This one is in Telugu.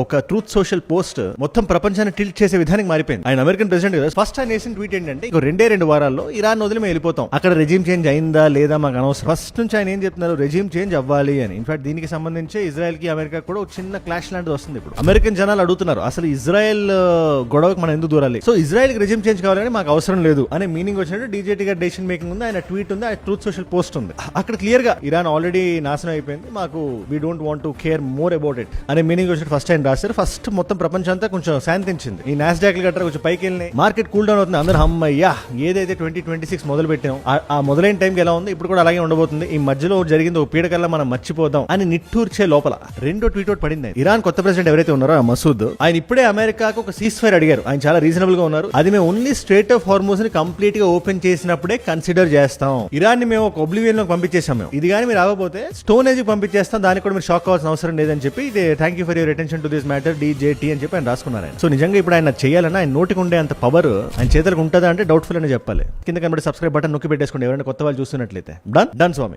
ఒక ట్రూత్ సోషల్ పోస్ట్ మొత్తం ప్రపంచాన్ని టిల్ట్ చేసే విధానికి మారిపోయింది. ఆయన అమెరికన్ ప్రెసిడెంట్ కదా, ఫస్ట్ ఆయన చేసిన ట్వీట్ ఏంటంటే ఇంకో 2 వారాల్లో ఇరాన్ వదిలి మేము వెళ్ళిపోతాం, అక్కడ రెజీమ్ చేంజ్ అయిందా లేదా మాకు అనవసరం. ఫస్ట్ నుంచి ఆయన ఏం చెప్తున్నారు, రెజీమ్ చేంజ్ అవ్వాలి అని. ఇన్ఫాక్ట్ దీనికి సంబంధించి ఇజ్రాయెల్ కి అమెరికా కూడా ఒక చిన్న క్లాష్ లాంటిది వస్తుంది. ఇప్పుడు అమెరికన్ జనాలు అడుగుతున్నారు, అసలు ఇజ్రాయెల్ గొడవకు మనం ఎందుకు దూరాలి, సో ఇజ్రాయెల్ కి రెజీమ్ చేంజ్ కావాలని మాకు అవసరం లేదు అనే మీనింగ్ వచ్చినట్టు డీజేటీ గారి డెసిషన్ మేకింగ్ ఉంది, ఆయన ట్వీట్ ఉంది, ఆయన ట్రూత్ సోషల్ పోస్ట్ ఉంది. అక్కడ క్లియర్ గా ఇరాన్ ఆల్రెడీ నాశనం అయిపోయింది, మాకు we don't want to care more about it అనే మీనింగ్ వచ్చినట్టు ఫస్ట్ ఆయన రాశారు. ఫస్ట్ మొత్తం ప్రపంచం అంతా కొంచెం శాంతించింది. ఈ నాస్డాక్ గట్రా కొంచెం పైకి వెళ్ళినాయి, మార్కెట్ కూల్ డౌన్ అవుతుంది. అందరూ అమ్మయ్యా ఏదైతే 2026 మొదలు పెట్టాం ఆ మొదలైన టైంకి ఎలా ఉంది ఇప్పుడు కూడా అలాగే ఉండబోతుంది, ఈ మధ్యలో జరిగింది ఒక పీడకల్లా మనం మర్చిపోదాం అని నిట్టూర్చే లోపల రెండో ట్వీట్ అవుట్ పడింది. ఇరాన్ కొత్త ప్రెసిడెంట్ ఎవరైతే ఉన్నారో ఆ మసూద్, ఆయన ఇప్పుడే అమెరికాకు ఒక సీజ్ ఫైర్ అడిగారు. ఆయన చాలా రీజనబుల్ గా ఉన్నారు, అది మేము ఓన్లీ స్ట్రేట్ ఆఫ్ హార్మోస్ ని కంప్లీట్ గా ఓపెన్ చేసినప్పుడే కన్సిడర్ చేస్తాం. ఇరాన్ ని మేము ఒక ఒబ్లివియన్ లో పంపించేసాం, మేము ఇది కానీ మీరు ఆగకపోతే స్టోన్ ఏజ్ పంపించేస్తాం, దానికి కూడా మీరు షాక్ కావాల్సిన అవసరం లేదని చెప్పి thank you for your attention to this matter DJT అని చెప్పి ఆయన రాసుకున్నారు. సో నిజంగా ఇప్పుడు ఆయన చేయాలన్నా ఆయన నోటికి ఉండే అంత పవర్ ఆయన చేతులకు ఉంటుందా అంటే డౌట్ఫుల్ అని చెప్పాలి. కింద కనబడే సబ్స్క్రైబ్ బటన్ నొక్కి పెట్టేసుకోండి ఎవరైనా కొత్త వాళ్ళు చూస్తున్నట్లయితే. డన్ స్వామి.